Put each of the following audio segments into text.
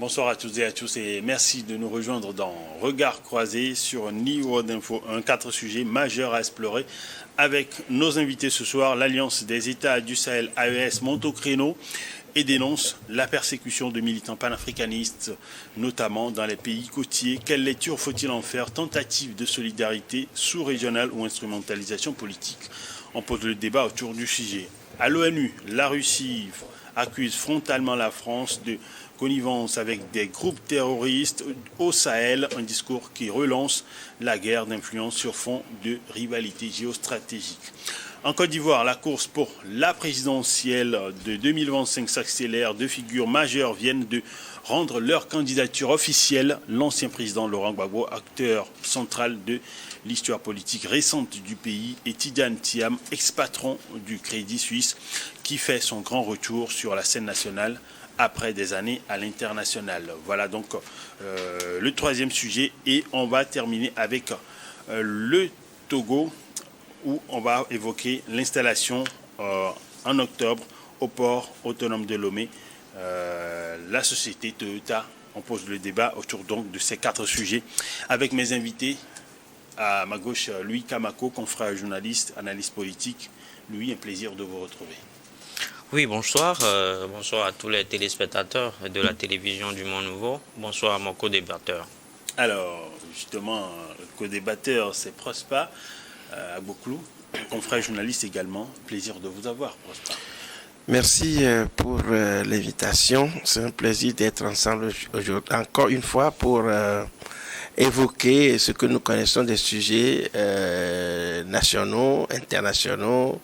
Bonsoir à toutes et à tous et merci de nous rejoindre dans Regard croisé sur New World Info 1. 4 sujets majeurs à explorer avec nos invités ce soir. L'Alliance des États du Sahel AES monte au créneau et dénonce la persécution de militants panafricanistes, notamment dans les pays côtiers. Quelle lecture faut-il en faire? Tentative de solidarité sous-régionale ou instrumentalisation politique? On pose le débat autour du sujet. À l'ONU, la Russie accuse frontalement la France de connivence avec des groupes terroristes au Sahel, un discours qui relance la guerre d'influence sur fond de rivalité géostratégique. En Côte d'Ivoire, la course pour la présidentielle de 2025 s'accélère. 2 figures majeures viennent de rendre leur candidature officielle. L'ancien président Laurent Gbagbo, acteur central de l'histoire politique récente du pays, et Tidiane Thiam, ex-patron du Crédit Suisse, qui fait son grand retour sur la scène nationale après des années à l'international. Voilà donc le troisième sujet et on va terminer avec le Togo où on va évoquer l'installation en octobre au port autonome de Lomé. La société Toyota, on pose le débat autour donc de ces 4 sujets avec mes invités. À ma gauche, Louis Kamako, confrère journaliste, analyste politique. Louis, un plaisir de vous retrouver. Oui, bonsoir. Bonsoir à tous les téléspectateurs de la télévision du Monde Nouveau. Bonsoir à mon co-débatteur. Alors, justement, le co-débatteur, c'est Prosper Agboklou, confrère journaliste également. Plaisir de vous avoir, Prosper. Merci pour l'invitation. C'est un plaisir d'être ensemble aujourd'hui, encore une fois, pour évoquer ce que nous connaissons des sujets nationaux, internationaux,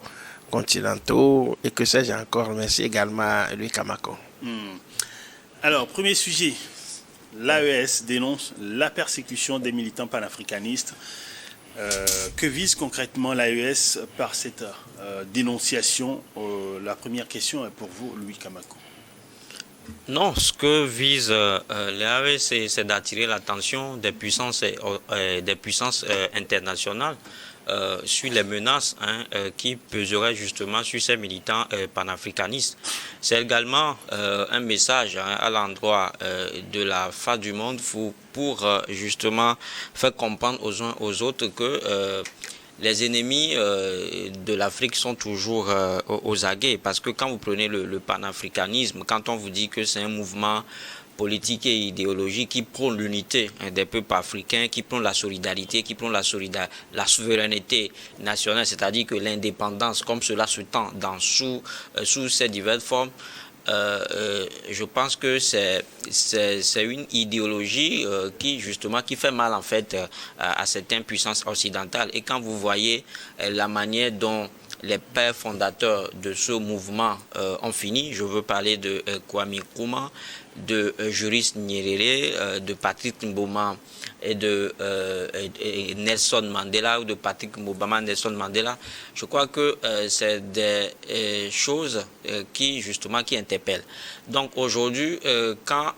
continentaux et que sais-je encore. Merci également à Louis Kamako. Alors, premier sujet, l'AES dénonce la persécution des militants panafricanistes. Que vise concrètement l'AES par cette dénonciation? La première question est pour vous, Louis Kamako. Non, ce que vise l'AES, c'est d'attirer l'attention des puissances internationales sur les menaces qui peseraient justement sur ces militants panafricanistes. C'est également un message à l'endroit de la face du monde pour justement faire comprendre aux uns aux autres que les ennemis de l'Afrique sont toujours aux aguets. Parce que quand vous prenez le panafricanisme, quand on vous dit que c'est un mouvement politique et idéologique qui prône l'unité des peuples africains, qui prône la solidarité, qui prône la souveraineté nationale, c'est-à-dire que l'indépendance, comme cela se tend sous ces diverses formes, je pense que c'est une idéologie qui fait mal en fait à certaines puissances occidentales. Et quand vous voyez la manière dont les pères fondateurs de ce mouvement ont fini, je veux parler de Kwame Nkrumah, de Julius Nyerere, de Patrick Mboma et de Nelson Mandela, ou de Patrick Mboma, Nelson Mandela. Je crois que c'est des choses qui interpellent. Donc aujourd'hui, quand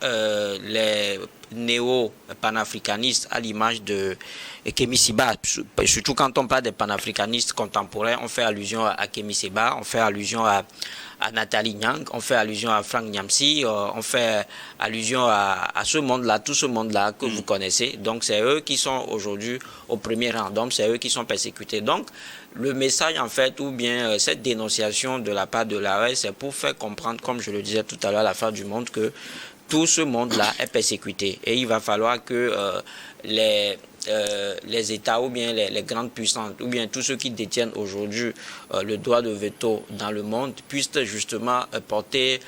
les néo-panafricanistes, à l'image de Kémy Séba, surtout quand on parle des panafricanistes contemporains, on fait allusion à Kémy Séba, on fait allusion à Nathalie Nyang, on fait allusion à Frank Nyamsi, on fait allusion à ce monde-là, tout ce monde-là que vous connaissez. Donc c'est eux qui sont aujourd'hui au premier rang, donc c'est eux qui sont persécutés. Donc le message en fait, ou bien cette dénonciation de la part de l'AES, c'est pour faire comprendre, comme je le disais tout à l'heure à la fin du monde, que tout ce monde-là est persécuté. Et il va falloir que les États ou bien les grandes puissances ou bien tous ceux qui détiennent aujourd'hui le droit de veto dans le monde puissent justement porter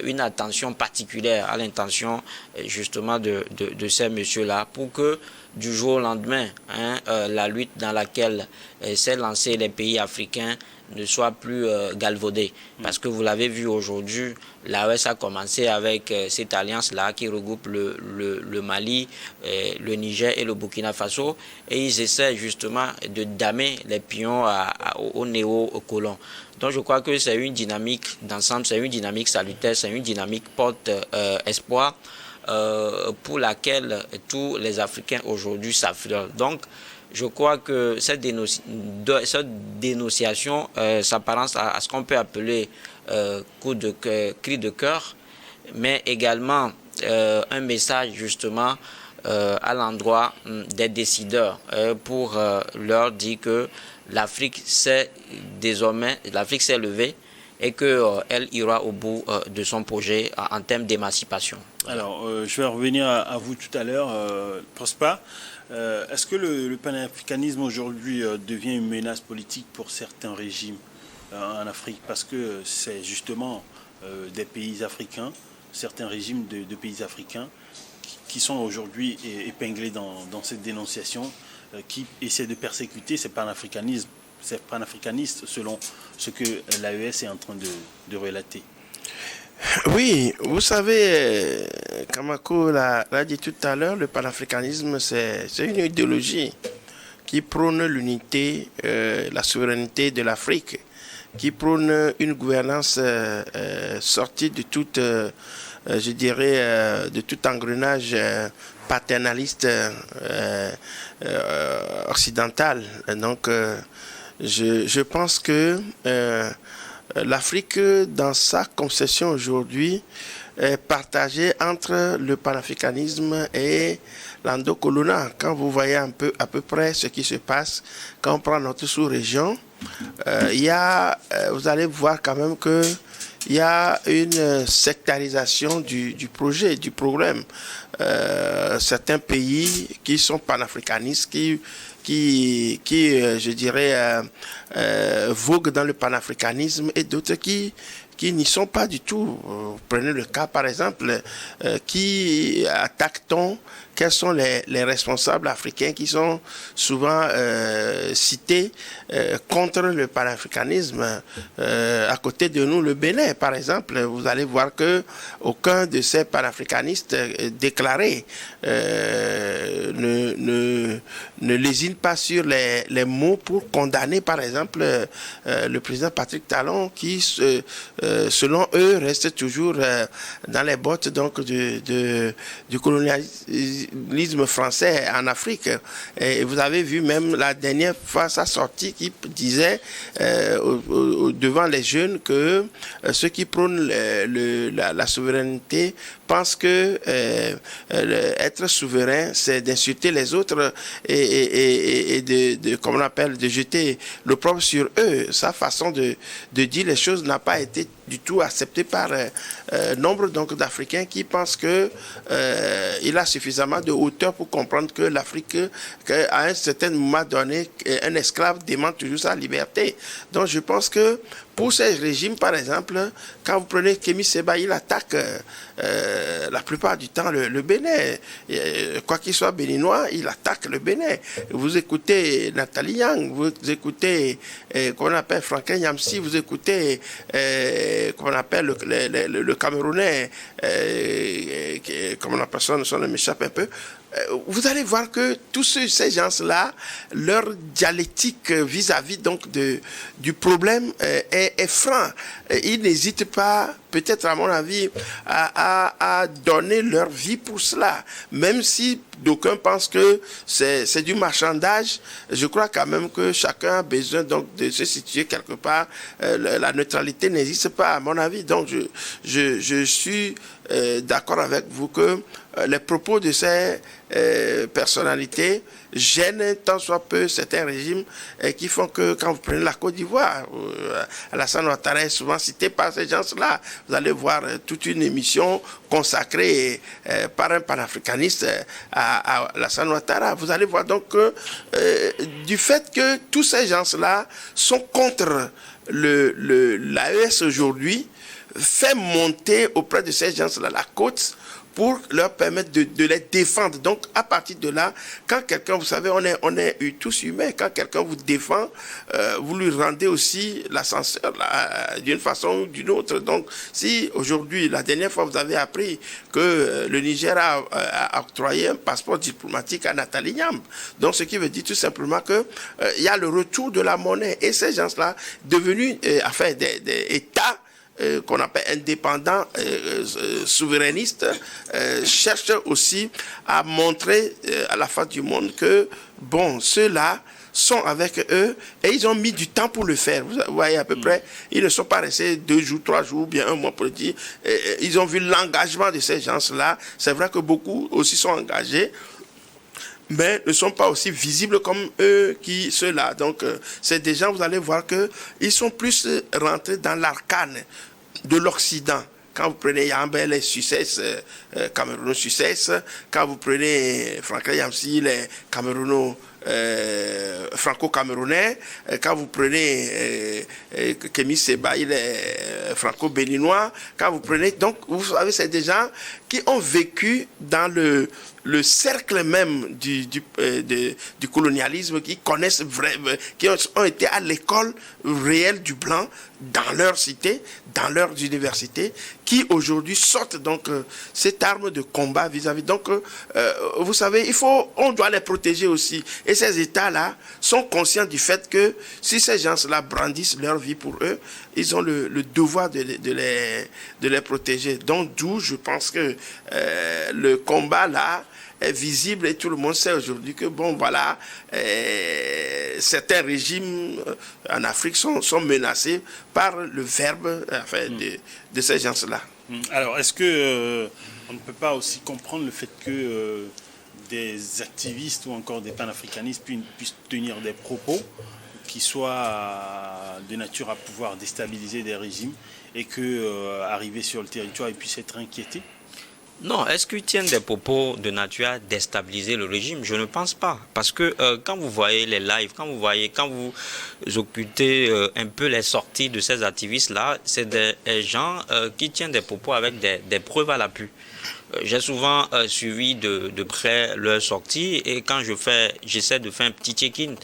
une attention particulière à l'intention justement de ces messieurs-là pour que du jour au lendemain, la lutte dans laquelle s'est lancé les pays africains ne soit plus galvaudée. Parce que vous l'avez vu aujourd'hui, l'AES a commencé avec cette alliance-là qui regroupe le Mali, le Niger et le Burkina Faso. Et ils essaient justement de damer les pions aux néo-colons. Donc je crois que c'est une dynamique d'ensemble, c'est une dynamique salutaire, c'est une dynamique porte-espoir pour laquelle tous les Africains aujourd'hui s'affirment. Donc je crois que cette dénonciation s'apparence à ce qu'on peut appeler cri de cœur, mais également un message justement à l'endroit des décideurs pour leur dire que l'Afrique s'est levée et qu'elle ira au bout de son projet en termes d'émancipation. Alors, je vais revenir à vous tout à l'heure, Prosper. Est-ce que le panafricanisme aujourd'hui devient une menace politique pour certains régimes en Afrique? Parce que c'est justement des pays africains, certains régimes de pays africains qui sont aujourd'hui épinglés dans cette dénonciation, qui essaient de persécuter ces panafricanistes selon ce que l'AES est en train de relater. Oui, vous savez, Kamako l'a dit tout à l'heure, le panafricanisme, c'est une idéologie qui prône l'unité, la souveraineté de l'Afrique, qui prône une gouvernance sortie de toute, je dirais, de tout engrenage paternaliste occidental. Donc, je pense que l'Afrique, dans sa conception aujourd'hui, est partagée entre le panafricanisme et l'endocolonat. Quand vous voyez à peu près ce qui se passe, quand on prend notre sous-région, vous allez voir quand même que il y a une sectarisation du projet, du problème. Certains pays qui sont panafricanistes, qui je dirais, voguent dans le panafricanisme, et d'autres qui n'y sont pas du tout. Prenez le cas, par exemple, qui attaque-t-on? Quels sont les responsables africains qui sont souvent cités contre le panafricanisme? À côté de nous, le Bénin, par exemple, vous allez voir que aucun de ces panafricanistes déclarés ne lésine pas sur les mots pour condamner, par exemple, le président Patrick Talon, qui, selon eux, reste toujours dans les bottes donc du colonialisme français en Afrique. Et vous avez vu même la dernière fois sa sortie qui disait devant les jeunes que ceux qui prônent la souveraineté pensent que être souverain, c'est d'insulter les autres et comme on appelle, de jeter l'opprobre sur eux. Sa façon de dire les choses n'a pas été du tout acceptée par nombre donc d'Africains qui pensent que il a suffisamment de hauteur pour comprendre que l'Afrique, qu'à un certain moment donné, un esclave demande toujours sa liberté. Donc je pense que pour ces régimes, par exemple, quand vous prenez Kémy Séba, il attaque la plupart du temps le Bénin. Quoi qu'il soit béninois, il attaque le Bénin. Vous écoutez Nathalie Yang, vous écoutez qu'on appelle Franklin Nyamsi, vous écoutez qu'on appelle le Camerounais, comment on appelle son nom m'échappe un peu. Vous allez voir que tous ces gens-là, leur dialectique vis-à-vis donc du problème est franc. Ils n'hésitent pas, peut-être à mon avis, à donner leur vie pour cela. Même si d'aucuns pensent que c'est du marchandage, je crois quand même que chacun a besoin donc de se situer quelque part. La neutralité n'existe pas, à mon avis. Donc je suis d'accord avec vous que les propos de ces personnalités gênent tant soit peu certains régimes qui font que quand vous prenez la Côte d'Ivoire, Alassane Ouattara est souvent cité par ces gens-là. Vous allez voir toute une émission consacrée par un panafricaniste à Alassane Ouattara. Vous allez voir donc que du fait que tous ces gens-là sont contre l'AES aujourd'hui, fait monter auprès de ces gens-là la côte pour leur permettre de les défendre. Donc, à partir de là, quand quelqu'un, vous savez, on est tous humains, quand quelqu'un vous défend, vous lui rendez aussi l'ascenseur d'une façon ou d'une autre. Donc, si aujourd'hui, la dernière fois, vous avez appris que le Niger a octroyé un passeport diplomatique à Nathalie Nyam, donc ce qui veut dire tout simplement que il y a le retour de la monnaie, et ces gens-là, devenus des États qu'on appelle indépendants, souverainistes, cherchent aussi à montrer à la face du monde que, bon, ceux-là sont avec eux et ils ont mis du temps pour le faire. Vous voyez à peu près, ils ne sont pas restés 2 jours, 3 jours, bien un mois pour le dire. Ils ont vu l'engagement de ces gens-là. C'est vrai que beaucoup aussi sont engagés, mais ne sont pas aussi visibles comme ceux-là. Donc, c'est des gens, vous allez voir qu'ils sont plus rentrés dans l'arcane de l'Occident. Quand vous prenez Yambé, les Succès, Camerouno-Succès, quand vous prenez Franklin Yamsi, les Camerouno franco-camerounais, quand vous prenez Kémy Sébaï, les franco-béninois, quand vous prenez, donc vous savez, c'est des gens qui ont vécu dans le cercle même du colonialisme, qui connaissent vraiment, qui ont été à l'école réelle du blanc dans leur cité, dans leurs universités, qui aujourd'hui sortent donc cette arme de combat vis-à-vis. Donc, vous savez, on doit les protéger aussi. Et ces États-là sont conscients du fait que si ces gens-là brandissent leur vie pour eux, ils ont le devoir de les protéger. Donc, d'où je pense que le combat là est visible et tout le monde sait aujourd'hui que, bon, voilà, certains régimes en Afrique sont menacés par le verbe de ces gens-là. Alors, est-ce que on ne peut pas aussi comprendre le fait que des activistes ou encore des panafricanistes puissent tenir des propos qui soient de nature à pouvoir déstabiliser des régimes et que arriver sur le territoire ils puissent être inquiétés? Non, est-ce qu'ils tiennent des propos de nature à déstabiliser le régime? Je ne pense pas. Parce que quand vous voyez les lives, quand vous occultez un peu les sorties de ces activistes-là, c'est des gens qui tiennent des propos avec des preuves à l'appui. J'ai souvent suivi de près leurs sorties et quand j'essaie de faire un petit check-in,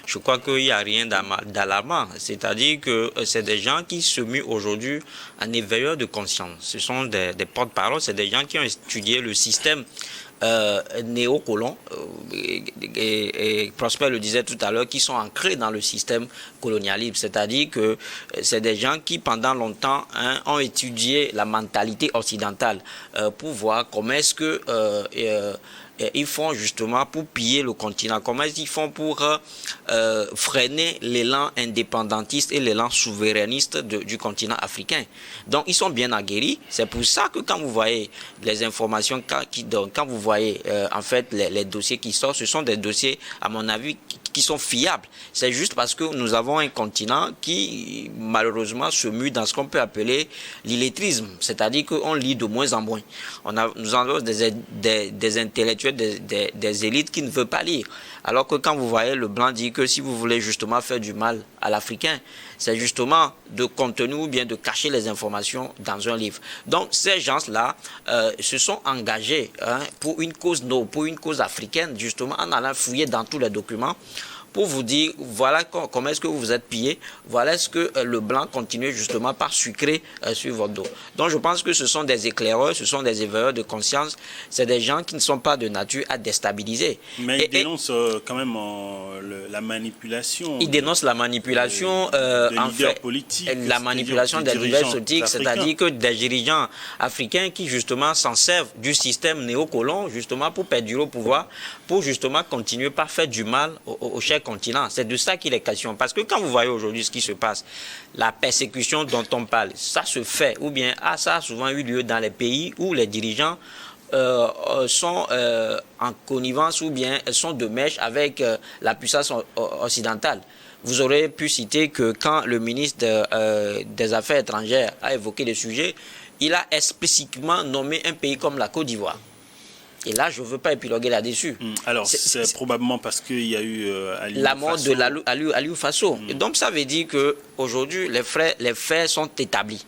je crois qu'il n'y a rien d'alarmant. C'est-à-dire que c'est des gens qui se muent aujourd'hui en éveilleurs de conscience. Ce sont des porte-parole, c'est des gens qui ont étudié le système néocolons, et Prosper le disait tout à l'heure, qui sont ancrés dans le système colonialisme. C'est-à-dire que c'est des gens qui, pendant longtemps, ont étudié la mentalité occidentale pour voir comment est-ce que ils font justement pour piller le continent, comment est-ce qu'ils font pour freiner l'élan indépendantiste et l'élan souverainiste du continent africain. Donc ils sont bien aguerris. C'est pour ça que quand vous voyez les informations qu'ils donnent, quand vous voyez en fait les dossiers qui sortent, ce sont des dossiers à mon avis qui sont fiables. C'est juste parce que nous avons un continent qui malheureusement se mue dans ce qu'on peut appeler l'illettrisme, c'est-à-dire qu'on lit de moins en moins. Nous avons des intellectuels, des élites qui ne veulent pas lire. Alors que quand vous voyez le blanc dire que si vous voulez justement faire du mal à l'Africain, c'est justement de contenir ou bien de cacher les informations dans un livre. Donc ces gens-là se sont engagés pour une cause noble, pour une cause africaine, justement en allant fouiller dans tous les documents pour vous dire, voilà comment est-ce que vous vous êtes pillé, voilà ce que le blanc continue justement par sucrer sur votre dos. Donc je pense que ce sont des éclaireurs, ce sont des éveilleurs de conscience, c'est des gens qui ne sont pas de nature à déstabiliser. Mais ils dénoncent quand même la manipulation. Ils dénoncent la manipulation en fait, politiques, la manipulation des leaders politiques, c'est-à-dire que des dirigeants africains qui justement s'en servent du système néocolon justement pour perdurer au pouvoir, pour justement continuer par faire du mal au cher continent. C'est de ça qu'il est question. Parce que quand vous voyez aujourd'hui ce qui se passe, la persécution dont on parle, ça se fait, ou bien ça a souvent eu lieu dans les pays où les dirigeants sont en connivence ou bien sont de mèche avec la puissance occidentale. Vous aurez pu citer que quand le ministre des Affaires étrangères a évoqué le sujet, il a explicitement nommé un pays comme la Côte d'Ivoire. Et là, je ne veux pas épiloguer là-dessus. Alors, c'est probablement parce qu'il y a eu la mort de Aliou Fasso. Et donc, ça veut dire qu'aujourd'hui, les faits sont établis.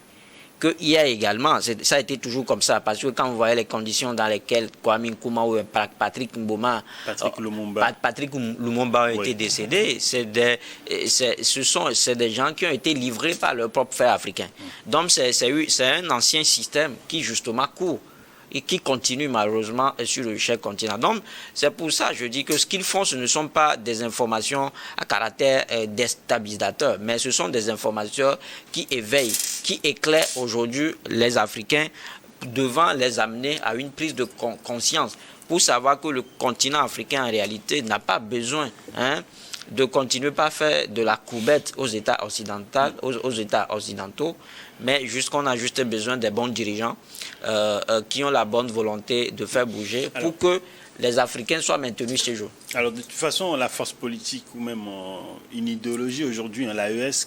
Qu'il y a également, ça a été toujours comme ça, parce que quand vous voyez les conditions dans lesquelles Kwame Nkrumah ou Patrick Lumumba ont été décédés, c'est des gens qui ont été livrés par leur propre frère africain. Donc, c'est un ancien système qui, justement, court et qui continue malheureusement sur le cher continent. Donc, c'est pour ça que je dis que ce qu'ils font, ce ne sont pas des informations à caractère déstabilisateur, mais ce sont des informations qui éveillent, qui éclairent aujourd'hui les Africains devant les amener à une prise de conscience pour savoir que le continent africain, en réalité, n'a pas besoin de continuer pas à faire de la courbette aux États occidentaux, mais qu'on a juste besoin des bons dirigeants qui ont la bonne volonté de faire bouger pour que les Africains soient maintenus chez eux. Alors de toute façon, la force politique ou même une idéologie aujourd'hui, l'AES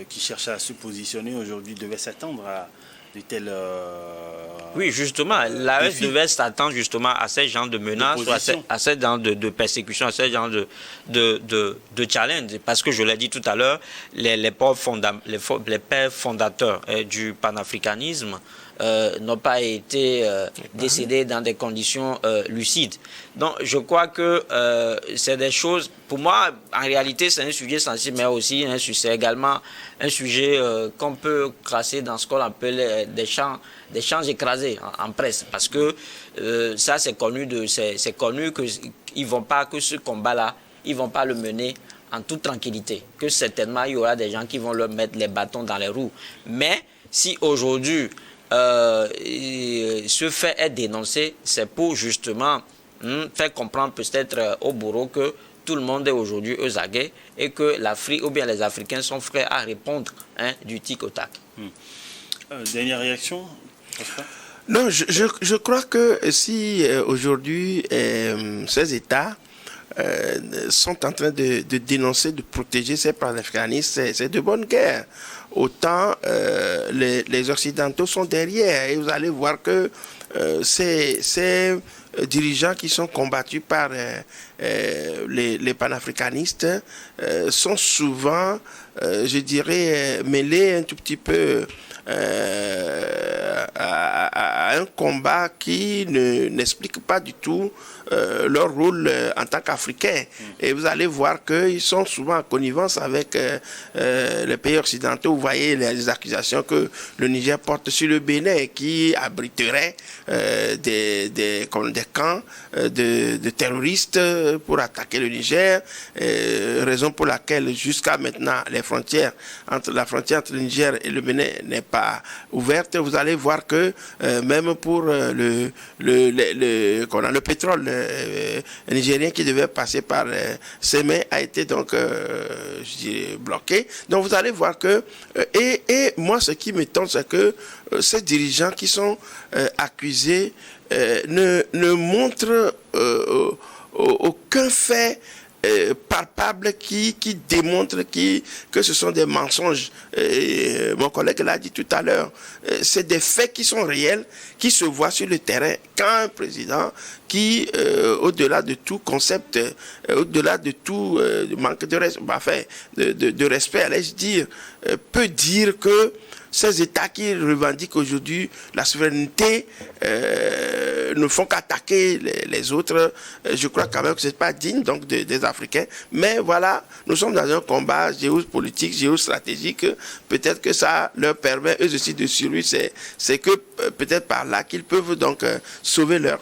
qui cherche à se positionner aujourd'hui devait s'attendre à de tels... Oui, justement, l'AES devait s'attendre justement à ces genres de menaces, à ces genres de persécutions, à ces genres de challenge. Parce que je l'ai dit tout à l'heure, les pères fondateurs du panafricanisme n'ont pas été décédés dans des conditions lucides. Donc, je crois que c'est des choses... Pour moi, en réalité, c'est un sujet sensible, mais aussi c'est également un sujet qu'on peut classer dans ce qu'on appelle des champs écrasés en presse. Parce que ça, c'est connu qu'ils ne vont pas, que ce combat-là, ils ne vont pas le mener en toute tranquillité. Que certainement, il y aura des gens qui vont leur mettre les bâtons dans les roues. Mais si aujourd'hui... ce fait est dénoncé, c'est pour justement faire comprendre peut-être au bourreau que tout le monde est aujourd'hui aux aguets et que l'Afrique ou bien les Africains sont prêts à répondre du tic au tac. Dernière réaction, Non, je crois que si aujourd'hui ces États sont en train de dénoncer, de protéger ces panafricanistes, c'est de bonne guerre. Autant les Occidentaux sont derrière. Et vous allez voir que ces dirigeants qui sont combattus par les panafricanistes sont souvent, je dirais, mêlés un tout petit peu à un combat qui n'explique pas du tout leur rôle en tant qu'Africains. Et vous allez voir qu'ils sont souvent en connivence avec les pays occidentaux. Vous voyez les accusations que le Niger porte sur le Bénin, qui abriterait des camps de terroristes pour attaquer le Niger, raison pour laquelle jusqu'à maintenant la frontière entre le Niger et le Bénin n'est pas ouverte. Vous allez voir que même pour le pétrole nigérien qui devait passer par Sémé a été donc bloqué. Donc vous allez voir que et moi ce qui m'étonne, c'est que ces dirigeants qui sont accusés ne montrent aucun fait palpable qui démontre que ce sont des mensonges. Mon collègue l'a dit tout à l'heure. C'est des faits qui sont réels, qui se voient sur le terrain. Quand un président qui, au-delà de tout concept, au-delà de tout manque de respect, allais-je dire, peut dire que ces États qui revendiquent aujourd'hui la souveraineté ne font qu'attaquer les autres. Je crois quand même que ce n'est pas digne donc, des Africains. Mais voilà, nous sommes dans un combat géopolitique, géostratégique. Peut-être que ça leur permet eux aussi de survivre. C'est que peut-être par là qu'ils peuvent donc sauver leur,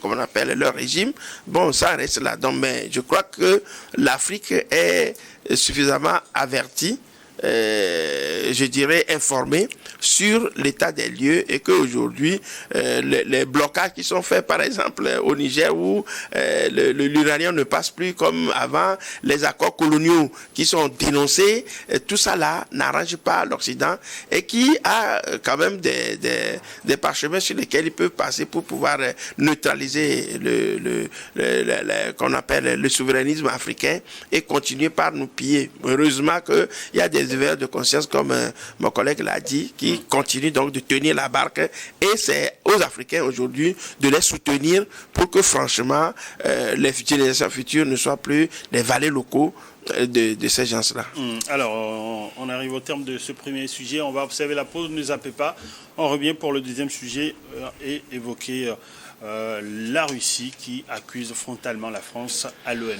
comment on appelle, leur régime. Bon, ça reste là. Donc, mais je crois que l'Afrique est suffisamment avertie, je dirais informés sur l'état des lieux et qu'aujourd'hui les blocages qui sont faits par exemple au Niger où l'uranium ne passe plus comme avant, les accords coloniaux qui sont dénoncés, tout ça là n'arrange pas l'Occident et qui a quand même des parchemins sur lesquels ils peuvent passer pour pouvoir neutraliser qu'on appelle le souverainisme africain et continuer par nous piller. Heureusement qu'il y a des éveilleurs de conscience comme mon collègue l'a dit qui continuent donc de tenir la barque et c'est aux Africains aujourd'hui de les soutenir pour que franchement les générations futures ne soient plus les valets locaux de ces gens-là. Alors, on arrive au terme de ce premier sujet. On va observer la pause, ne zappez pas. On revient pour le deuxième sujet et évoquer la Russie qui accuse frontalement la France à l'ONU.